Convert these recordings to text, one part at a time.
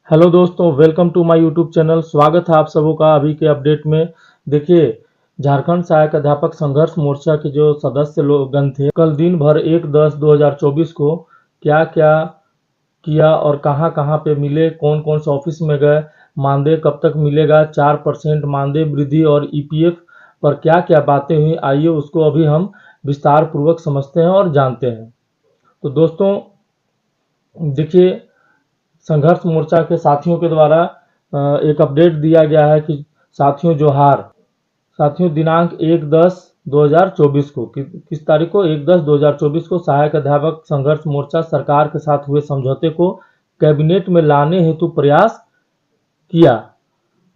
Hello दोस्तों, welcome to my YouTube channel. स्वागत है आप सबों का अभी के अपडेट में। देखिए, झारखंड सहायक अध्यापक संघर्ष मोर्चा के जो सदस्य लोगन थे, कल दिन भर 1/10/2024 को क्या क्या किया और कहां कहां पे मिले, कौन कौन से ऑफिस में गए, मानदेय कब तक मिलेगा, 4% मानदेय वृद्धि और ईपीएफ पर क्या क्या बातें हुई, आइए उसको अभी हम विस्तार पूर्वक समझते हैं और जानते हैं। तो दोस्तों देखिए, संघर्ष मोर्चा के साथियों के द्वारा एक अपडेट दिया गया है कि साथियों दिनांक 1/10/2024 को किस तारीख को 1/10/2024 को सहायक अध्यापक संघर्ष मोर्चा सरकार के साथ हुए समझौते को कैबिनेट में लाने हेतु प्रयास किया।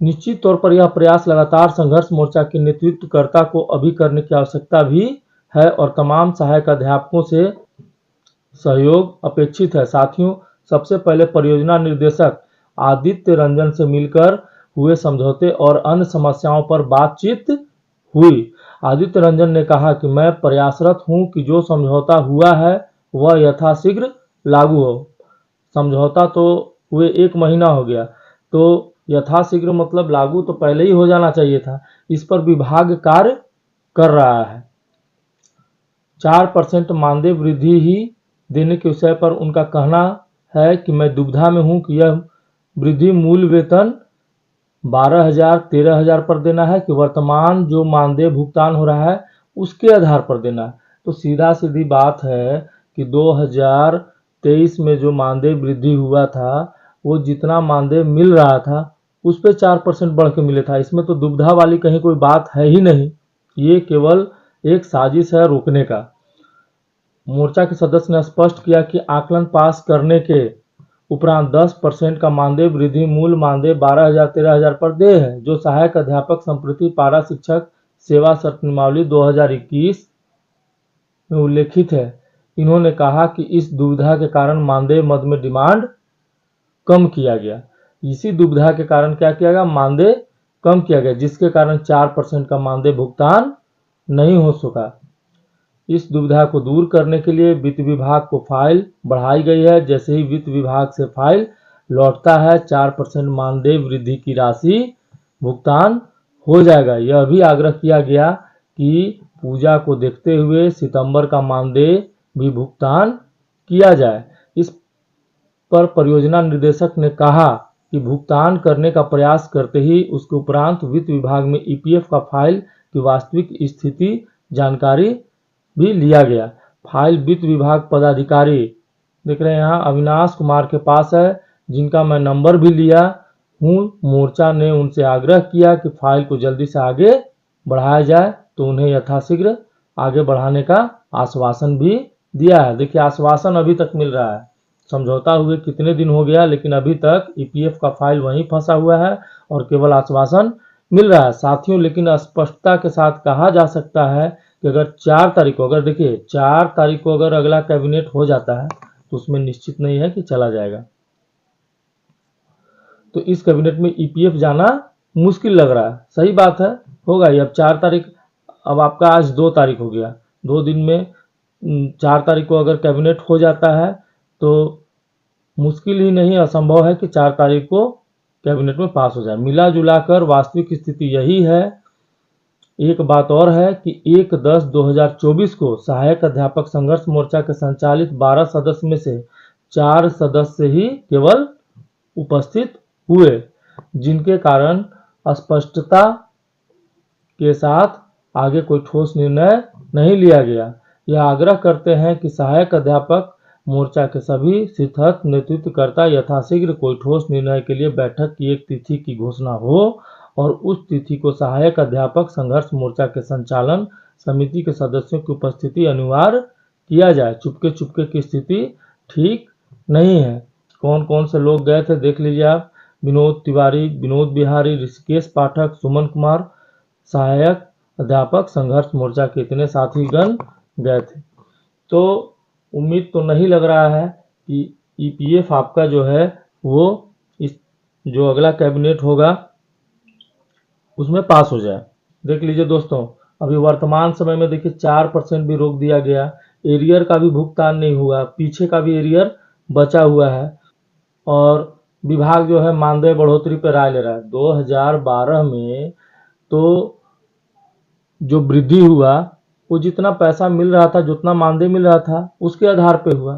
निश्चित तौर पर यह प्रयास लगातार संघर्ष मोर्चा के नेतृत्वकर्ता को अभी करने की आवश्यकता भी है और तमाम सहायक अध्यापकों से सहयोग अपेक्षित है। साथियों, सबसे पहले परियोजना निर्देशक आदित्य रंजन से मिलकर हुए समझौते और अन्य समस्याओं पर बातचीत हुई। आदित्य रंजन ने कहा कि मैं प्रयासरत हूं कि जो समझौता हुआ है वह यथाशीघ्र लागू हो। समझौता तो हुए 1 महीना हो गया, तो यथाशीघ्र मतलब लागू तो पहले ही हो जाना चाहिए था। इस पर विभाग कार्य कर रहा है। 4% मानदेय वृद्धि ही देने के विषय पर उनका कहना है कि मैं दुविधा में हूं कि यह वृद्धि मूल वेतन 12,000 13,000 पर देना है कि वर्तमान जो मानदेय भुगतान हो रहा है उसके आधार पर देना है। तो सीधा सीधी बात है कि 2023 में जो मानदेय वृद्धि हुआ था वो जितना मानदेय मिल रहा था उस पर 4% बढ़ के मिले था। इसमें तो दुविधा वाली कहीं कोई बात है ही नहीं। ये केवल एक साजिश है रोकने का। मोर्चा के सदस्य ने स्पष्ट किया कि आकलन पास करने के उपरांत 10% का मानदेय वृद्धि मूल मानदेय 12,000 13,000 पर देय है, जो सहायक अध्यापक संप्रति पारा शिक्षक सेवा शर्त नियमावली 2021 में उल्लेखित है। इन्होंने कहा कि इस दुविधा के कारण मानदेय मद में डिमांड कम किया गया। इसी दुविधा के कारण क्या किया गया, मानदेय कम किया गया, जिसके कारण 4% का मानदेय भुगतान नहीं हो सका। इस दुविधा को दूर करने के लिए वित्त विभाग को फाइल बढ़ाई गई है। जैसे ही वित्त विभाग से फाइल लौटता है 4% मानदेय वृद्धि की राशि भुगतान हो जाएगा। यह भी आग्रह किया गया कि पूजा को देखते हुए सितंबर का मानदेय भी भुगतान किया जाए। इस पर परियोजना निदेशक ने कहा कि भुगतान करने का प्रयास करते ही उसके उपरांत वित्त विभाग में ईपीएफ का फाइल की वास्तविक स्थिति जानकारी भी लिया गया। फाइल वित्त विभाग पदाधिकारी देख रहे हैं यहाँ अविनाश कुमार के पास है, जिनका मैं नंबर भी लिया हूँ। मोर्चा ने उनसे आग्रह किया कि फाइल को जल्दी से आगे बढ़ाया जाए, तो उन्हें यथाशीघ्र आगे बढ़ाने का आश्वासन भी दिया है। देखिए, आश्वासन अभी तक मिल रहा है। समझौता हुए कितने दिन हो गया, लेकिन अभी तक ईपीएफ का फाइल वहीं फंसा हुआ है और केवल आश्वासन मिल रहा है। साथियों, लेकिन स्पष्टता के साथ कहा जा सकता है कि अगर 4 तारीख को देखिए 4 तारीख को अगर अगला कैबिनेट हो जाता है तो उसमें निश्चित नहीं है कि चला जाएगा। तो इस कैबिनेट में ईपीएफ जाना मुश्किल लग रहा है। सही बात है, होगा ही। अब 4 तारीख, अब आपका आज 2 तारीख हो गया, 2 दिन में 4 तारीख को अगर कैबिनेट हो जाता है तो मुश्किल ही नहीं असंभव है कि 4 तारीख को कैबिनेट में पास हो जाए। मिला जुला कर वास्तविक स्थिति यही है। एक बात और है कि 1/10/2024 को सहायक अध्यापक संघर्ष मोर्चा के संचालित 12 सदस्य में से 4 सदस्य ही केवल उपस्थित हुए, जिनके कारण स्पष्टता के साथ आगे कोई ठोस निर्णय नहीं लिया गया। यह आग्रह करते हैं कि सहायक अध्यापक मोर्चा के सभी सिरस्थ नेतृत्वकर्ता यथाशीघ्र कोई ठोस निर्णय के लिए बैठक की एक तिथि की घोषणा हो और उस तिथि को सहायक अध्यापक संघर्ष मोर्चा के संचालन समिति के सदस्यों की उपस्थिति अनिवार्य किया जाए। चुपके चुपके की स्थिति ठीक नहीं है। कौन कौन से लोग गए थे देख लीजिए आप। विनोद तिवारी, विनोद बिहारी, ऋषिकेश पाठक, सुमन कुमार, सहायक अध्यापक संघर्ष मोर्चा के इतने साथीगण गए थे। तो उम्मीद तो नहीं लग रहा है कि ईपीएफ आपका जो है वो इस जो अगला कैबिनेट होगा उसमें पास हो जाए। देख लीजिए दोस्तों, अभी वर्तमान समय में देखिए 4% भी रोक दिया गया। एरियर का भी भुगतान नहीं हुआ, पीछे का भी एरियर बचा हुआ है और विभाग जो है मानदेय बढ़ोतरी पर राय ले रहा है। 2012 में तो जो वृद्धि हुआ वो जितना पैसा मिल रहा था, जितना मानदेय मिल रहा था, उसके आधार पे हुआ।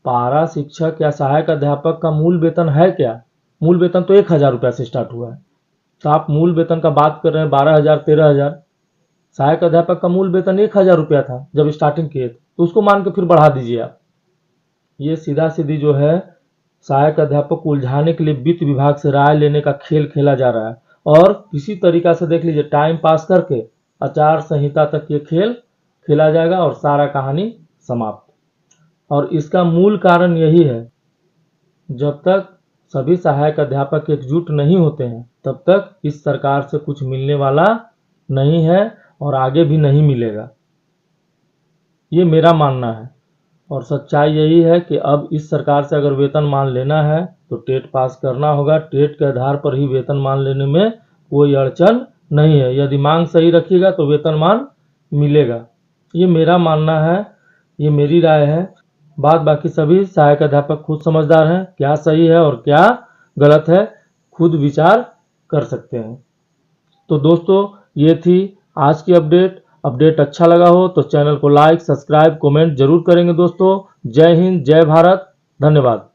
पारा शिक्षक या सहायक अध्यापक का मूल वेतन है क्या? मूल वेतन तो 1000 रुपया से स्टार्ट हुआ है। तो आप मूल वेतन का बात कर रहे हैं 12,000 13,000। सहायक अध्यापक का मूल वेतन 1000 रुपया था जब स्टार्टिंग किए, तो उसको मान के फिर बढ़ा दीजिए आप। ये सीधा सीधी जो है सहायक अध्यापक को उलझाने के लिए वित्त विभाग से राय लेने का खेल खेला जा रहा है। और किसी तरीका से देख लीजिए, टाइम पास करके आचार संहिता तक ये खेल खेला जाएगा और सारा कहानी समाप्त। और इसका मूल कारण यही है, जब तक सभी सहायक अध्यापक एकजुट नहीं होते हैं तब तक इस सरकार से कुछ मिलने वाला नहीं है और आगे भी नहीं मिलेगा। ये मेरा मानना है। और सच्चाई यही है कि अब इस सरकार से अगर वेतनमान लेना है तो टेट पास करना होगा। टेट के आधार पर ही वेतनमान लेने में कोई अड़चन नहीं है। यदि मांग सही रखिएगा तो वेतनमान मिलेगा। ये मेरा मानना है, ये मेरी राय है। बात बाकी सभी सहायक अध्यापक खुद समझदार हैं, क्या सही है और क्या गलत है खुद विचार कर सकते हैं। तो दोस्तों, ये थी आज की अपडेट अच्छा लगा हो तो चैनल को लाइक, सब्सक्राइब, कमेंट जरूर करेंगे दोस्तों। जय हिंद, जय भारत, धन्यवाद।